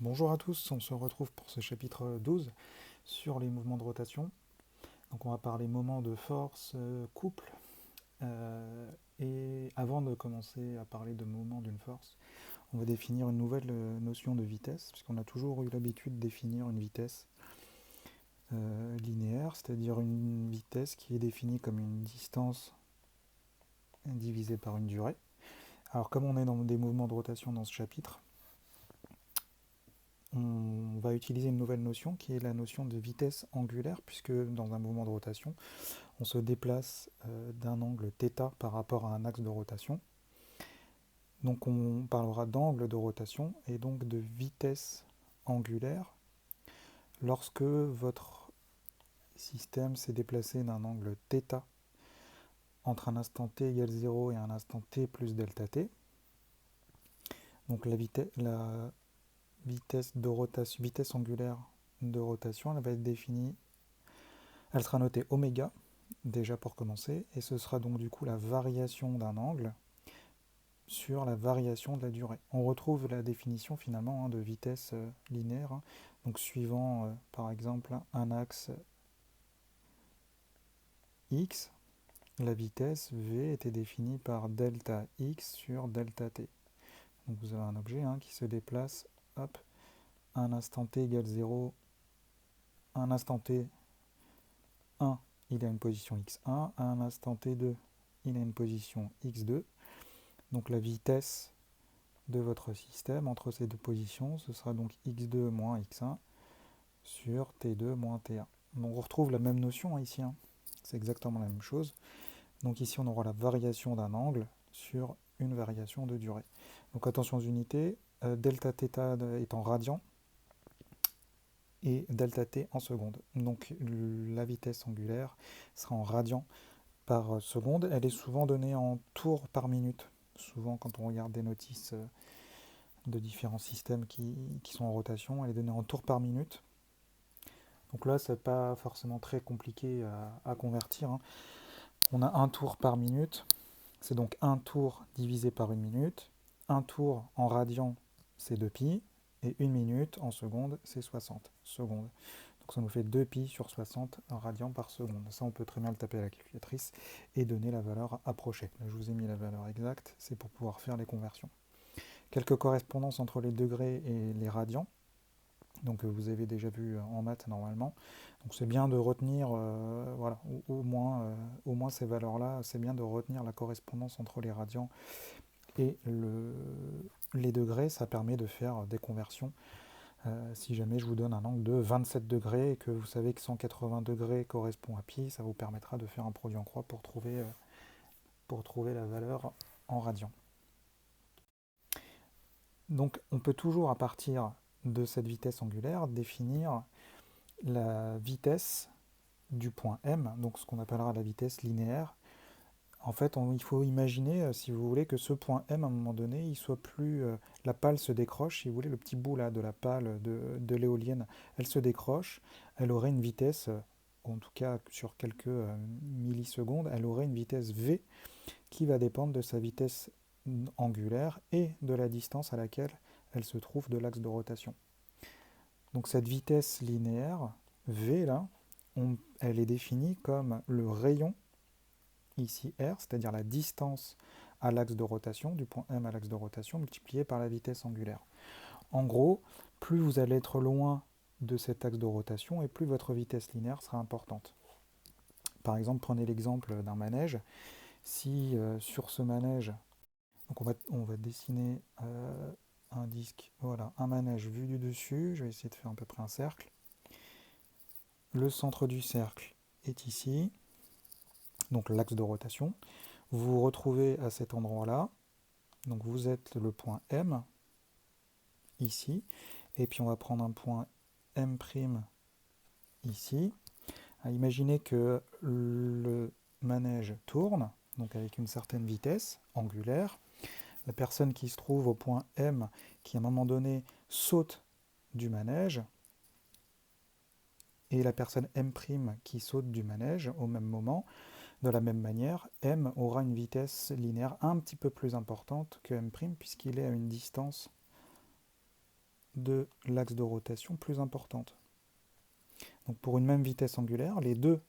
Bonjour à tous, on se retrouve pour ce chapitre 12 sur les mouvements de rotation. Donc on va parler moments de force, couple. Et avant de commencer à parler de moments d'une force, on va définir une nouvelle notion de vitesse, puisqu'on a toujours eu l'habitude de définir une vitesse linéaire, c'est-à-dire une vitesse qui est définie comme une distance divisée par une durée. Alors comme on est dans des mouvements de rotation dans ce chapitre, on va utiliser une nouvelle notion qui est la notion de vitesse angulaire, puisque dans un mouvement de rotation, on se déplace d'un angle θ par rapport à un axe de rotation. Donc on parlera d'angle de rotation et donc de vitesse angulaire lorsque votre système s'est déplacé d'un angle θ entre un instant t égale 0 et un instant t plus delta t. Donc la vitesse angulaire de rotation, elle va être définie, elle sera notée oméga, déjà pour commencer, et ce sera donc du coup la variation d'un angle sur la variation de la durée. On retrouve la définition finalement de vitesse linéaire, donc suivant par exemple un axe x, la vitesse v était définie par delta x sur delta t. Donc vous avez un objet qui se déplace, hop, à un instant t égale 0, à un instant t 1, il a une position x1, à un instant t2, il a une position x2. Donc la vitesse de votre système entre ces deux positions, ce sera donc x2 moins x1 sur t2 moins t1. Donc on retrouve la même notion ici, c'est exactement la même chose. Donc ici on aura la variation d'un angle sur une variation de durée. Donc attention aux unités, delta θ est en radians et delta t en secondes. Donc la vitesse angulaire sera en radians par seconde. Elle est souvent donnée en tours par minute. Souvent quand on regarde des notices de différents systèmes qui sont en rotation, elle est donnée en tours par minute. Donc là, c'est pas forcément très compliqué à convertir. On a un tour par minute, c'est donc un tour divisé par une minute. Un tour en radian, c'est 2pi, et une minute en seconde, c'est 60 secondes. Donc ça nous fait 2pi sur 60 radians par seconde. Ça, on peut très bien le taper à la calculatrice et donner la valeur approchée. Là, je vous ai mis la valeur exacte, c'est pour pouvoir faire les conversions. Quelques correspondances entre les degrés et les radians. Donc vous avez déjà vu en maths normalement. Donc c'est bien de retenir, voilà, au moins ces valeurs-là, c'est bien de retenir la correspondance entre les radians et les degrés. Ça permet de faire des conversions. Si jamais je vous donne un angle de 27 degrés et que vous savez que 180 degrés correspond à pi, ça vous permettra de faire un produit en croix pour trouver la valeur en radians. Donc on peut toujours, à partir de cette vitesse angulaire, définir la vitesse du point M, donc ce qu'on appellera la vitesse linéaire. En fait, il faut imaginer, si vous voulez, que ce point M, à un moment donné, il soit plus... la pale se décroche, si vous voulez, le petit bout là de la pale de l'éolienne, elle se décroche, elle aurait une vitesse, en tout cas sur quelques millisecondes, elle aurait une vitesse V qui va dépendre de sa vitesse angulaire et de la distance à laquelle elle se trouve de l'axe de rotation. Donc cette vitesse linéaire, V là, elle est définie comme le rayon, ici R, c'est-à-dire la distance à l'axe de rotation, du point M à l'axe de rotation, multiplié par la vitesse angulaire. En gros, plus vous allez être loin de cet axe de rotation et plus votre vitesse linéaire sera importante. Par exemple, prenez l'exemple d'un manège. Si sur ce manège, donc on va dessiner un disque, voilà, un manège vu du dessus, je vais essayer de faire à peu près un cercle. Le centre du cercle est ici, donc l'axe de rotation. Vous vous retrouvez à cet endroit-là, donc vous êtes le point M, ici, et puis on va prendre un point M' ici. Imaginez que le manège tourne, donc avec une certaine vitesse angulaire. La personne qui se trouve au point M, qui à un moment donné saute du manège, et la personne M' qui saute du manège au même moment, de la même manière, M aura une vitesse linéaire un petit peu plus importante que M', puisqu'il est à une distance de l'axe de rotation plus importante. Donc pour une même vitesse angulaire, les deux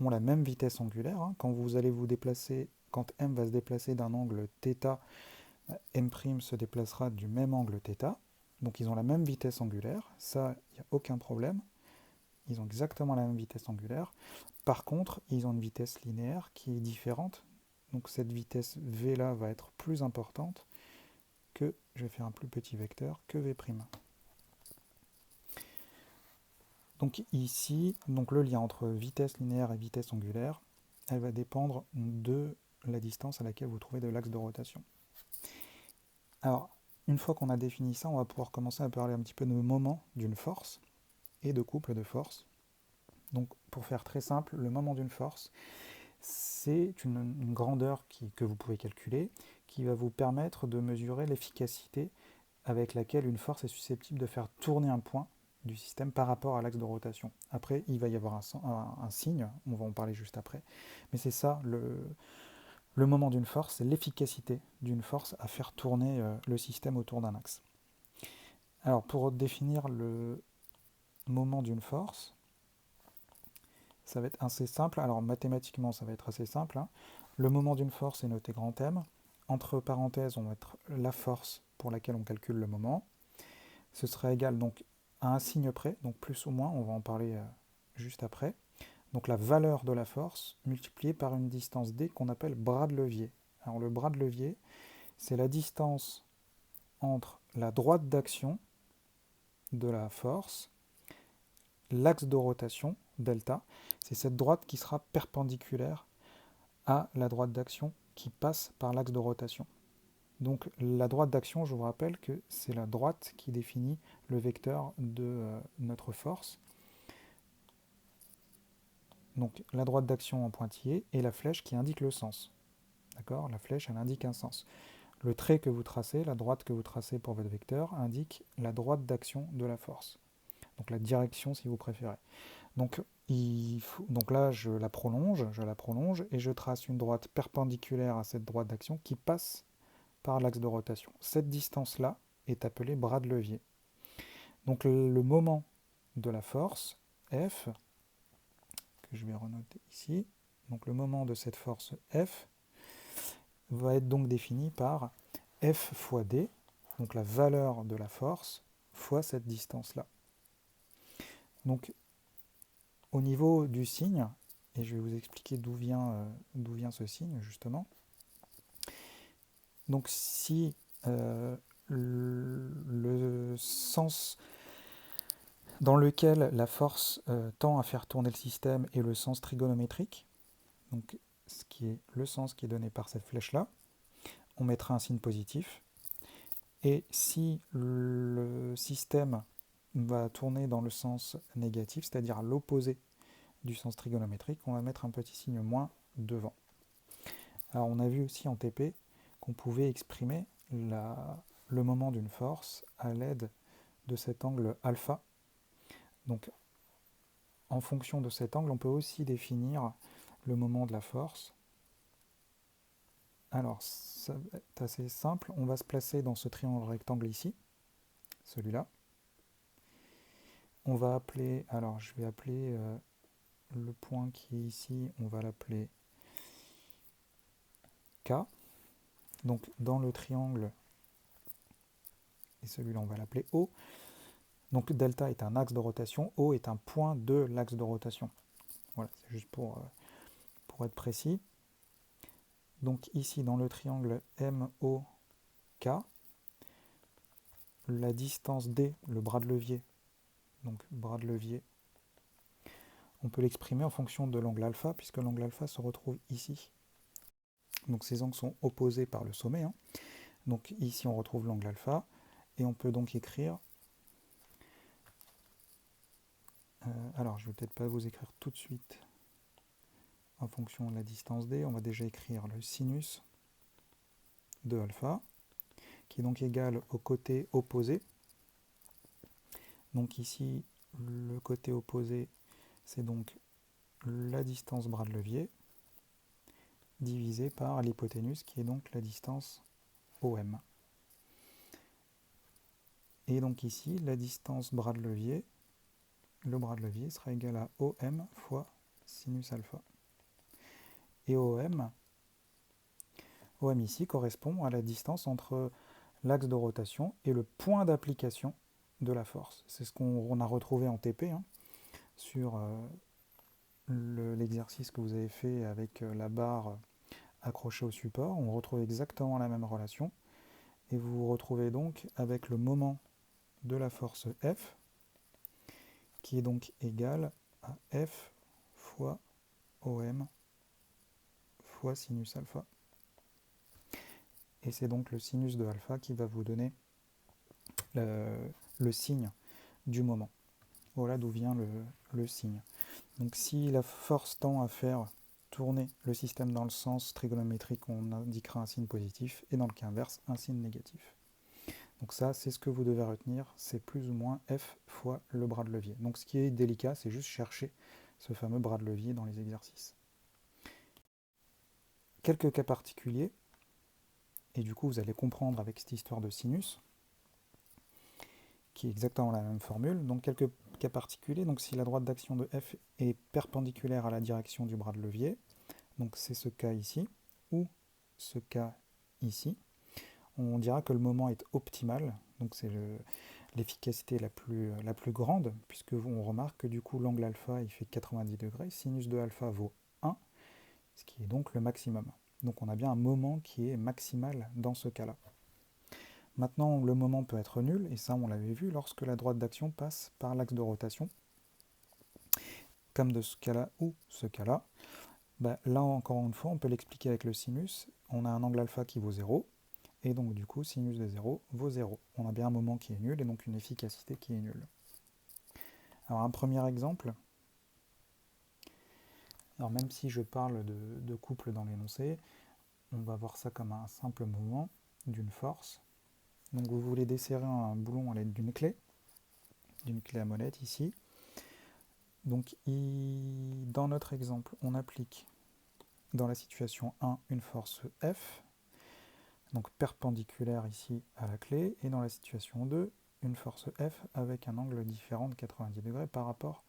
ont la même vitesse angulaire. Quand vous allez vous déplacer, quand m va se déplacer d'un angle θ, m' se déplacera du même angle θ. Donc ils ont la même vitesse angulaire, ça, il n'y a aucun problème. Ils ont exactement la même vitesse angulaire. Par contre, ils ont une vitesse linéaire qui est différente. Donc cette vitesse v là va être plus importante que, je vais faire un plus petit vecteur, que v'. Donc ici, donc le lien entre vitesse linéaire et vitesse angulaire, elle va dépendre de la distance à laquelle vous trouvez de l'axe de rotation. Alors, une fois qu'on a défini ça, on va pouvoir commencer à parler un petit peu de moment d'une force et de couple de forces. Donc, pour faire très simple, le moment d'une force, c'est une grandeur que vous pouvez calculer, qui va vous permettre de mesurer l'efficacité avec laquelle une force est susceptible de faire tourner un point du système par rapport à l'axe de rotation. Après, il va y avoir un signe, on va en parler juste après, mais c'est ça, le moment d'une force, c'est l'efficacité d'une force à faire tourner le système autour d'un axe. Alors, pour définir le moment d'une force, ça va être assez simple. Alors, mathématiquement, ça va être assez simple. Le moment d'une force est noté grand M. Entre parenthèses, on va mettre la force pour laquelle on calcule le moment. Ce sera égal donc à un signe près, donc plus ou moins, on va en parler juste après. Donc la valeur de la force multipliée par une distance d qu'on appelle bras de levier. Alors le bras de levier, c'est la distance entre la droite d'action de la force, l'axe de rotation, delta, c'est cette droite qui sera perpendiculaire à la droite d'action qui passe par l'axe de rotation. Donc la droite d'action, je vous rappelle que c'est la droite qui définit le vecteur de notre force. Donc la droite d'action en pointillé et la flèche qui indique le sens. D'accord ? La flèche, elle indique un sens. Le trait que vous tracez, la droite que vous tracez pour votre vecteur, indique la droite d'action de la force. Donc la direction si vous préférez. Donc là, je la prolonge et je trace une droite perpendiculaire à cette droite d'action qui passe par l'axe de rotation. Cette distance-là est appelée bras de levier. Donc le moment de la force, F, que je vais renoter ici, donc le moment de cette force F va être donc défini par F fois D, donc la valeur de la force, fois cette distance-là. Donc au niveau du signe, et je vais vous expliquer d'où vient ce signe justement. Donc si le sens dans lequel la force tend à faire tourner le système est le sens trigonométrique, donc ce qui est le sens qui est donné par cette flèche-là, on mettra un signe positif. Et si le système va tourner dans le sens négatif, c'est-à-dire à l'opposé du sens trigonométrique, on va mettre un petit signe moins devant. Alors on a vu aussi en TP qu'on pouvait exprimer le moment d'une force à l'aide de cet angle alpha. Donc en fonction de cet angle, on peut aussi définir le moment de la force. Alors ça va être assez simple, on va se placer dans ce triangle rectangle ici, celui-là. On va appeler, alors je vais appeler le point qui est ici, on va l'appeler K. Donc dans le triangle, et celui-là on va l'appeler O. Donc delta est un axe de rotation, O est un point de l'axe de rotation. Voilà, c'est juste pour être précis. Donc ici dans le triangle MOK, la distance D, le bras de levier, donc bras de levier, on peut l'exprimer en fonction de l'angle alpha, puisque l'angle alpha se retrouve ici. Donc ces angles sont opposés par le sommet. Donc ici on retrouve l'angle alpha, et on peut donc écrire... alors je ne vais peut-être pas vous écrire tout de suite en fonction de la distance D, on va déjà écrire le sinus de alpha, qui est donc égal au côté opposé. Donc ici, le côté opposé, c'est donc la distance bras de levier, divisé par l'hypoténuse, qui est donc la distance OM. Et donc ici, la distance bras de levier, le bras de levier sera égal à OM fois sinus alpha. Et OM ici correspond à la distance entre l'axe de rotation et le point d'application de la force. C'est ce qu'on a retrouvé en TP sur l'exercice que vous avez fait avec la barre accrochée au support. On retrouve exactement la même relation. Et vous vous retrouvez donc avec le moment de la force F, qui est donc égal à F fois OM fois sinus alpha. Et c'est donc le sinus de alpha qui va vous donner le signe du moment. Voilà d'où vient le signe. Donc si la force tend à faire tourner le système dans le sens trigonométrique, on indiquera un signe positif, et dans le cas inverse, un signe négatif. Donc ça, c'est ce que vous devez retenir, c'est plus ou moins F fois le bras de levier. Donc ce qui est délicat, c'est juste chercher ce fameux bras de levier dans les exercices. Quelques cas particuliers, et du coup vous allez comprendre avec cette histoire de sinus, qui est exactement la même formule. Donc quelques cas particuliers, donc si la droite d'action de F est perpendiculaire à la direction du bras de levier, donc c'est ce cas ici, ou ce cas ici, on dira que le moment est optimal, donc c'est l'efficacité la plus grande, puisque on remarque que du coup l'angle alpha il fait 90 degrés, sinus de alpha vaut 1, ce qui est donc le maximum. Donc on a bien un moment qui est maximal dans ce cas-là. Maintenant, le moment peut être nul, et ça on l'avait vu lorsque la droite d'action passe par l'axe de rotation, comme de ce cas-là ou ce cas-là. Là encore une fois, on peut l'expliquer avec le sinus. On a un angle alpha qui vaut 0, et donc du coup, sinus de 0 vaut 0. On a bien un moment qui est nul, et donc une efficacité qui est nulle. Alors un premier exemple, alors même si je parle de couple dans l'énoncé, on va voir ça comme un simple mouvement d'une force. Donc vous voulez desserrer un boulon à l'aide d'une clé à molette ici. Donc dans notre exemple, on applique dans la situation 1 une force F, donc perpendiculaire ici à la clé, et dans la situation 2, une force F avec un angle différent de 90 degrés par rapport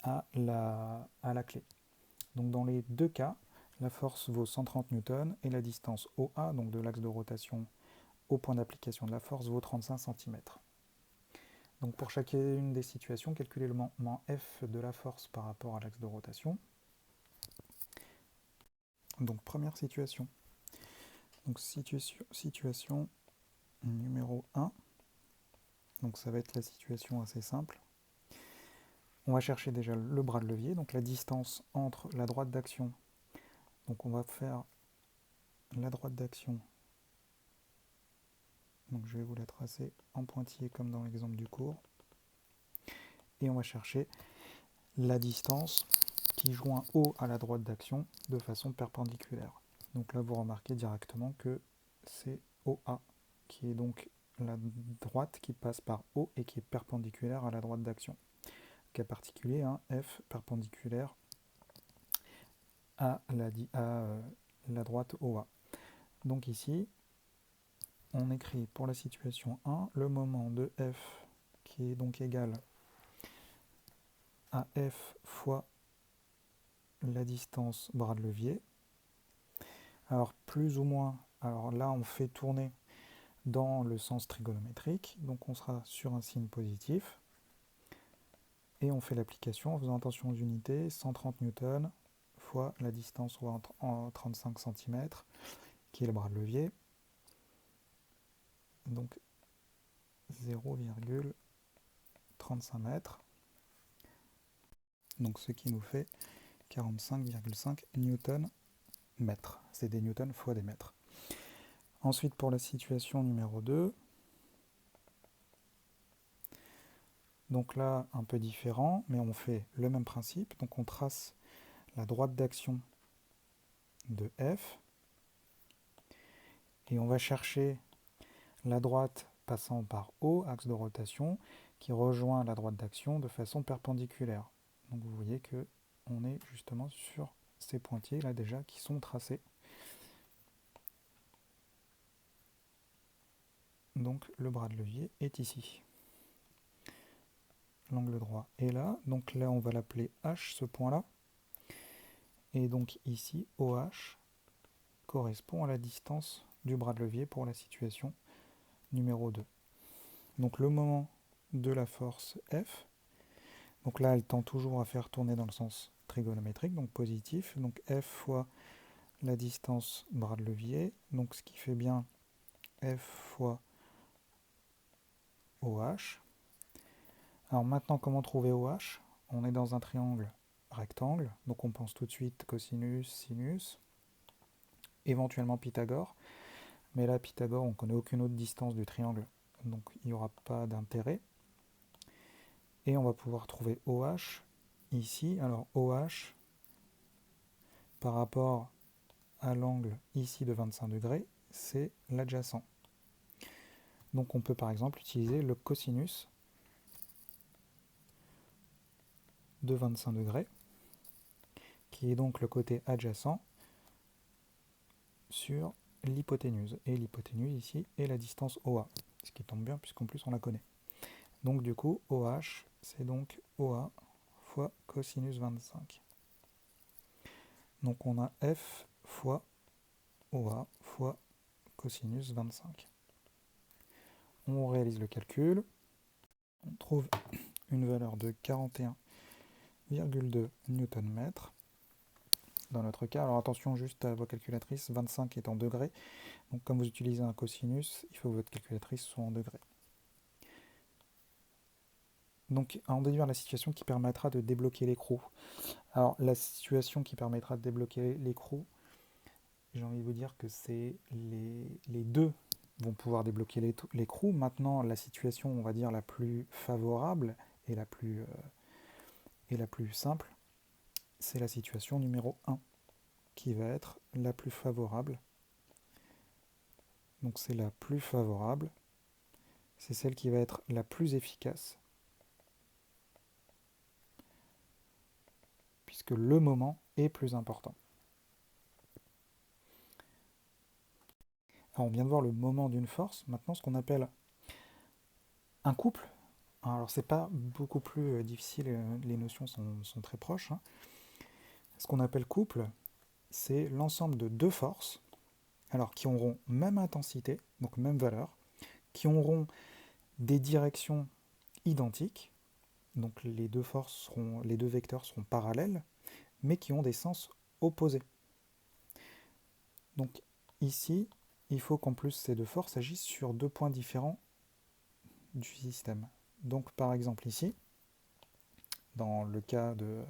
à la clé. Donc dans les deux cas, la force vaut 130 newtons et la distance OA, donc de l'axe de rotation au point d'application de la force, vaut 35 cm. Donc pour chacune des situations, calculez le moment F de la force par rapport à l'axe de rotation. Donc première situation. Donc situation numéro 1. Donc ça va être la situation assez simple. On va chercher déjà le bras de levier, donc la distance entre la droite d'action. Donc on va faire la droite d'action. Donc je vais vous la tracer en pointillé comme dans l'exemple du cours. Et on va chercher la distance qui joint O à la droite d'action de façon perpendiculaire. Donc là vous remarquez directement que c'est OA qui est donc la droite qui passe par O et qui est perpendiculaire à la droite d'action. Cas particulier, F perpendiculaire à la droite OA. Donc ici, on écrit pour la situation 1 le moment de F qui est donc égal à F fois la distance bras de levier. Alors plus ou moins, alors là on fait tourner dans le sens trigonométrique, donc on sera sur un signe positif. Et on fait l'application en faisant attention aux unités, 130 newtons fois la distance en 35 cm, qui est le bras de levier. Donc 0,35 mètres. Donc ce qui nous fait 45,5 newtons mètres. C'est des newtons fois des mètres. Ensuite pour la situation numéro 2, donc là un peu différent, mais on fait le même principe. Donc on trace la droite d'action de F et on va chercher la droite passant par O, axe de rotation, qui rejoint la droite d'action de façon perpendiculaire. Donc vous voyez que on est justement sur ces pointillés là déjà qui sont tracés. Donc le bras de levier est ici. L'angle droit est là. Donc là, on va l'appeler H, ce point-là. Et donc ici, OH correspond à la distance du bras de levier pour la situation numéro 2. Donc le moment de la force F, donc là elle tend toujours à faire tourner dans le sens trigonométrique, donc positif, donc F fois la distance bras de levier, donc ce qui fait bien F fois OH. Alors maintenant, comment trouver OH? On est dans un triangle rectangle, donc on pense tout de suite cosinus, sinus, éventuellement Pythagore, mais là Pythagore, on ne connaît aucune autre distance du triangle, donc il n'y aura pas d'intérêt. Et on va pouvoir trouver OH ici. Alors OH par rapport à l'angle ici de 25 degrés, c'est l'adjacent. Donc on peut par exemple utiliser le cosinus de 25 degrés, qui est donc le côté adjacent sur l'hypoténuse. Et l'hypoténuse ici est la distance OA, ce qui tombe bien puisqu'en plus on la connaît. Donc du coup, OH, c'est donc OA fois cosinus 25. Donc on a F fois OA fois cosinus 25. On réalise le calcul. On trouve une valeur de 41,2 Nm dans notre cas. Alors attention juste à vos calculatrices, 25 est en degrés. Donc comme vous utilisez un cosinus, il faut que votre calculatrice soit en degrés. Donc à en déduire la situation qui permettra de débloquer l'écrou. Alors la situation qui permettra de débloquer l'écrou, j'ai envie de vous dire que c'est les deux vont pouvoir débloquer l'écrou. Maintenant, la situation, on va dire, la plus favorable et la plus simple, c'est la situation numéro 1, qui va être la plus favorable. Donc c'est la plus favorable, c'est celle qui va être la plus efficace, puisque le moment est plus important. Alors on vient de voir le moment d'une force, maintenant ce qu'on appelle un couple. Alors c'est pas beaucoup plus difficile, les notions sont très proches. Ce qu'on appelle couple, c'est l'ensemble de deux forces, alors qui auront même intensité, donc même valeur, qui auront des directions identiques, donc les deux vecteurs seront parallèles, mais qui ont des sens opposés. Donc ici, il faut qu'en plus ces deux forces agissent sur deux points différents du système. Donc par exemple ici, dans le cas de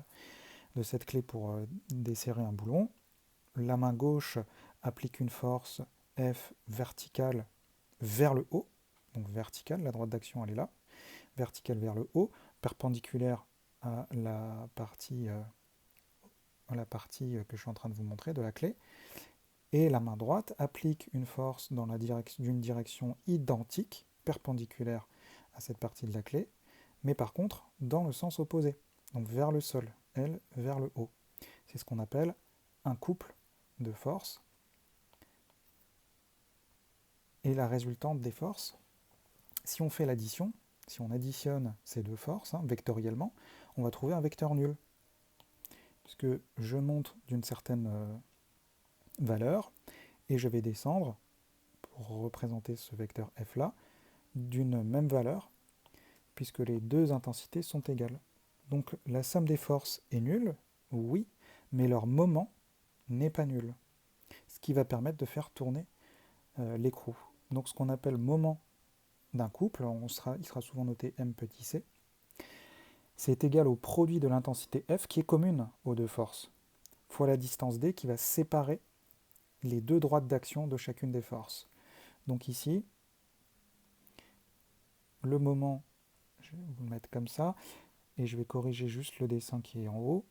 cette clé pour desserrer un boulon, la main gauche applique une force F verticale vers le haut, donc verticale, la droite d'action elle est là, verticale vers le haut, perpendiculaire à la partie que je suis en train de vous montrer de la clé, et la main droite applique une force d'une direction identique, perpendiculaire à cette partie de la clé, mais par contre dans le sens opposé, donc vers le sol, elle vers le haut. C'est ce qu'on appelle un couple de forces. Et la résultante des forces, si on fait l'addition, si on additionne ces deux forces vectoriellement, on va trouver un vecteur nul. Puisque je monte d'une certaine valeur et je vais descendre, pour représenter ce vecteur f là, d'une même valeur, puisque les deux intensités sont égales. Donc la somme des forces est nulle, oui, mais leur moment n'est pas nul. Ce qui va permettre de faire tourner l'écrou. Donc ce qu'on appelle moment d'un couple, il sera souvent noté m petit c, c'est égal au produit de l'intensité F qui est commune aux deux forces, fois la distance D qui va séparer les deux droites d'action de chacune des forces. Donc ici, le moment, je vais vous le mettre comme ça, et je vais corriger juste le dessin qui est en haut.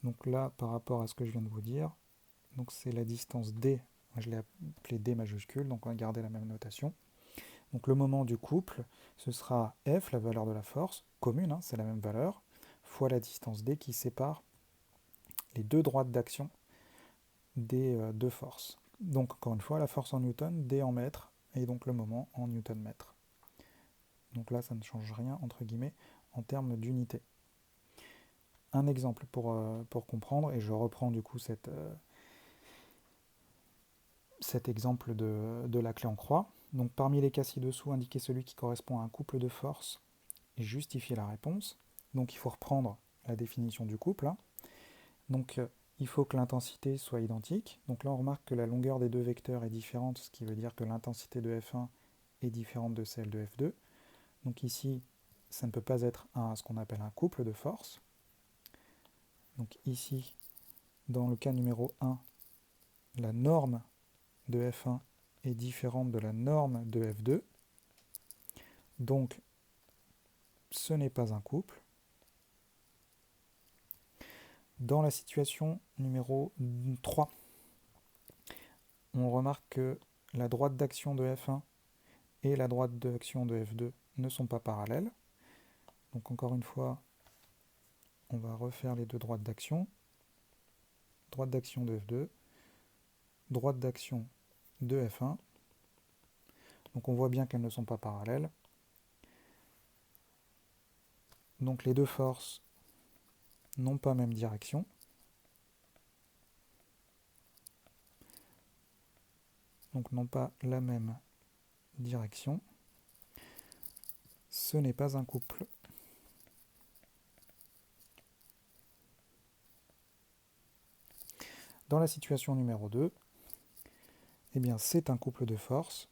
Donc là, par rapport à ce que je viens de vous dire, donc c'est la distance D, je l'ai appelé D majuscule, donc on va garder la même notation. Donc le moment du couple, ce sera F, la valeur de la force, commune, c'est la même valeur, fois la distance D qui sépare les deux droites d'action des deux forces. Donc encore une fois, la force en newton, D en mètres, et donc le moment en newton-mètre. Donc là, ça ne change rien, entre guillemets, en termes d'unité. Un exemple pour comprendre, et je reprends du coup cet exemple de la clé en croix. Donc parmi les cas ci-dessous, indiquez celui qui correspond à un couple de forces et justifier la réponse. Donc il faut reprendre la définition du couple. Donc il faut que l'intensité soit identique. Donc là on remarque que la longueur des deux vecteurs est différente, ce qui veut dire que l'intensité de F1 est différente de celle de F2. Donc ici, ça ne peut pas être ce qu'on appelle un couple de forces. Donc ici, dans le cas numéro 1, la norme de F1 est différente de la norme de F2. Donc ce n'est pas un couple. Dans la situation numéro 3, on remarque que la droite d'action de F1 et la droite d'action de F2 ne sont pas parallèles. Donc encore une fois, on va refaire les deux droites d'action. Droite d'action de F2, droite d'action de F1. Donc on voit bien qu'elles ne sont pas parallèles. Donc les deux forces n'ont pas même direction. Donc n'ont pas la même direction. Ce n'est pas un couple. Dans la situation numéro 2, eh bien c'est un couple de forces,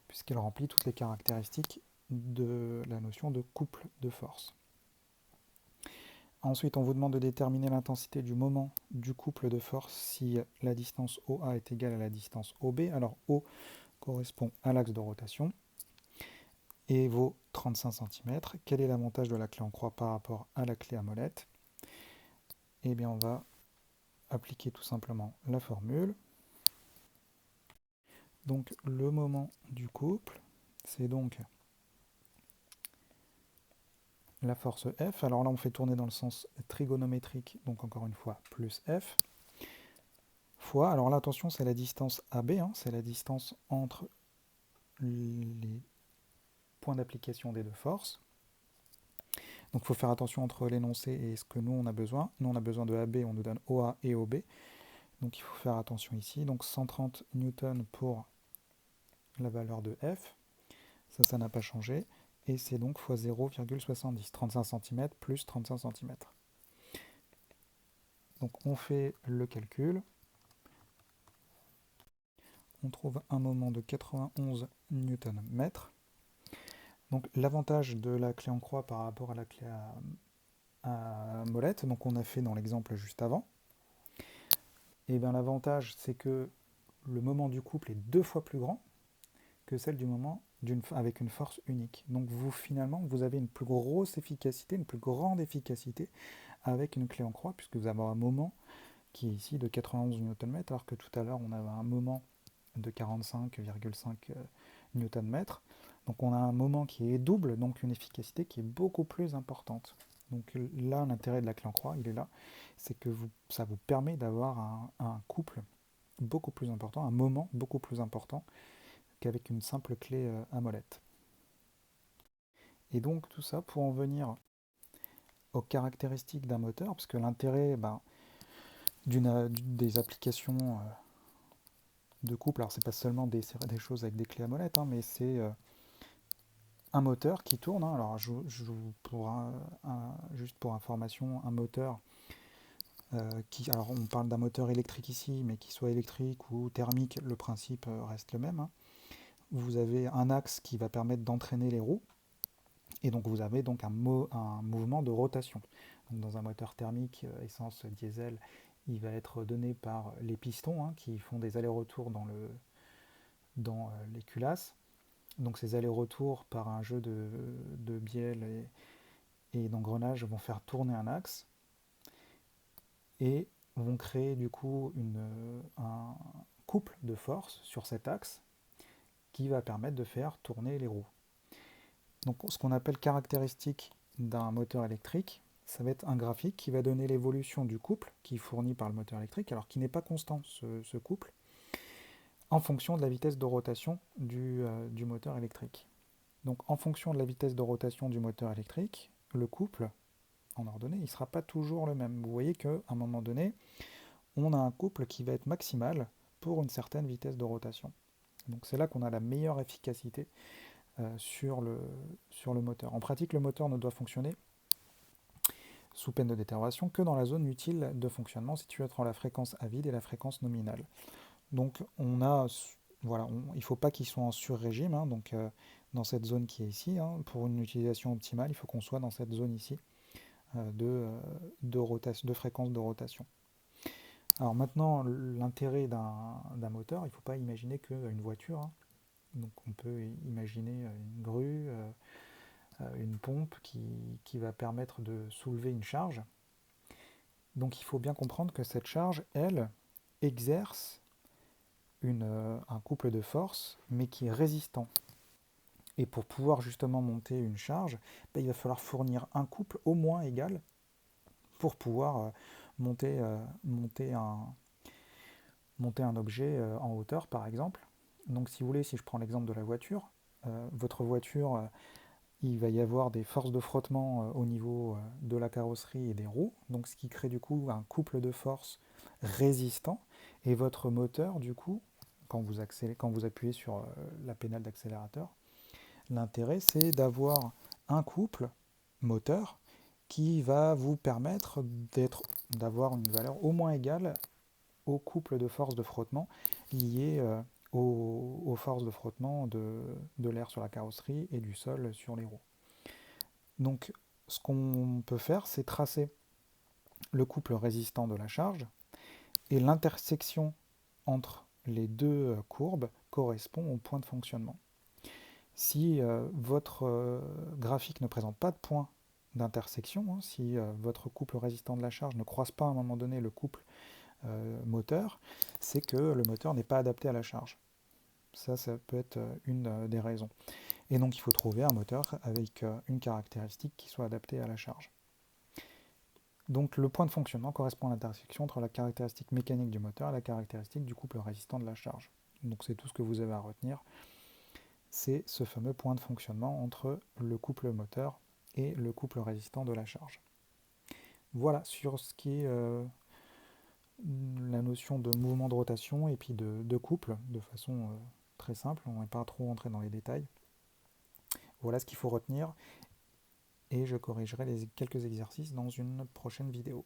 puisqu'il remplit toutes les caractéristiques de la notion de couple de force. Ensuite, on vous demande de déterminer l'intensité du moment du couple de force si la distance OA est égale à la distance OB. Alors O correspond à l'axe de rotation et vaut 35 cm. Quel est l'avantage de la clé en croix par rapport à la clé à molette? Eh bien, on va appliquer tout simplement la formule. Donc, le moment du couple, c'est donc la force F. Alors là, on fait tourner dans le sens trigonométrique, donc encore une fois, plus F, fois, alors là, attention, c'est la distance AB, c'est la distance entre les points d'application des deux forces. Donc il faut faire attention entre l'énoncé et ce que nous on a besoin. Nous on a besoin de AB, on nous donne OA et OB. Donc il faut faire attention ici. Donc 130 newtons pour la valeur de F. Ça n'a pas changé. Et c'est donc fois 0,70. 35 cm plus 35 cm. Donc on fait le calcul. On trouve un moment de 91 newton-mètres. Donc l'avantage de la clé en croix par rapport à la clé à molette, donc on a fait dans l'exemple juste avant, et bien l'avantage c'est que le moment du couple est 2 fois plus grand que celle du moment avec une force unique. Donc vous finalement vous avez une plus grosse efficacité, une plus grande efficacité avec une clé en croix, puisque vous avez un moment qui est ici de 91 Nm, alors que tout à l'heure on avait un moment de 45,5 Nm. Donc on a un moment qui est double, donc une efficacité qui est beaucoup plus importante. Donc là, l'intérêt de la clé en croix, il est là, c'est que ça vous permet d'avoir un couple beaucoup plus important, un moment beaucoup plus important qu'avec une simple clé à molette. Et donc tout ça pour en venir aux caractéristiques d'un moteur, parce que l'intérêt des applications de couple, alors c'est pas seulement des choses avec des clés à molette, mais c'est un moteur qui tourne. Alors juste pour information, un moteur alors on parle d'un moteur électrique ici, mais qu'il soit électrique ou thermique, le principe reste le même. Vous avez un axe qui va permettre d'entraîner les roues, et donc vous avez donc un mouvement de rotation. Donc dans un moteur thermique, essence, diesel, il va être donné par les pistons qui font des allers-retours dans les culasses. Donc ces allers-retours par un jeu de bielle et d'engrenage vont faire tourner un axe et vont créer du coup un couple de force sur cet axe qui va permettre de faire tourner les roues. Donc ce qu'on appelle caractéristique d'un moteur électrique, ça va être un graphique qui va donner l'évolution du couple qui est fourni par le moteur électrique, alors qui n'est pas constant ce couple. en fonction de la vitesse de rotation du moteur électrique. Donc en fonction de la vitesse de rotation du moteur électrique, le couple en ordonnée, il ne sera pas toujours le même. Vous voyez qu'à un moment donné, on a un couple qui va être maximal pour une certaine vitesse de rotation. Donc c'est là qu'on a la meilleure efficacité sur le moteur. En pratique, le moteur ne doit fonctionner sous peine de détérioration que dans la zone utile de fonctionnement située entre la fréquence à vide et la fréquence nominale. Donc voilà, il ne faut pas qu'il soit en sur-régime, hein, donc dans cette zone qui est ici, hein, pour une utilisation optimale, il faut qu'on soit dans cette zone ici de fréquence de rotation. Alors maintenant, l'intérêt d'un moteur, il ne faut pas imaginer qu'une voiture, hein. Donc on peut imaginer une grue, une pompe qui va permettre de soulever une charge. Donc il faut bien comprendre que cette charge, elle, exerce un couple de force, mais qui est résistant. Et pour pouvoir justement monter une charge, il va falloir fournir un couple au moins égal pour pouvoir monter un objet en hauteur, par exemple. Donc si vous voulez, si je prends l'exemple de la voiture, votre voiture, il va y avoir des forces de frottement au niveau de la carrosserie et des roues, donc ce qui crée du coup un couple de force résistant, et votre moteur, du coup, quand vous appuyez sur la pédale d'accélérateur, l'intérêt c'est d'avoir un couple moteur qui va vous permettre d'avoir une valeur au moins égale au couple de forces de frottement liées aux forces de frottement de l'air sur la carrosserie et du sol sur les roues. Donc ce qu'on peut faire, c'est tracer le couple résistant de la charge, et l'intersection entre les deux courbes correspond au point de fonctionnement. Si votre graphique ne présente pas de point d'intersection, hein, si votre couple résistant de la charge ne croise pas à un moment donné le couple moteur, c'est que le moteur n'est pas adapté à la charge. Ça peut être une des raisons. Et donc il faut trouver un moteur avec une caractéristique qui soit adaptée à la charge. Donc le point de fonctionnement correspond à l'intersection entre la caractéristique mécanique du moteur et la caractéristique du couple résistant de la charge. Donc c'est tout ce que vous avez à retenir. C'est ce fameux point de fonctionnement entre le couple moteur et le couple résistant de la charge. Voilà sur ce qui est la notion de mouvement de rotation et puis de couple de façon très simple. On n'est pas trop entré dans les détails. Voilà ce qu'il faut retenir, et je corrigerai quelques exercices dans une prochaine vidéo.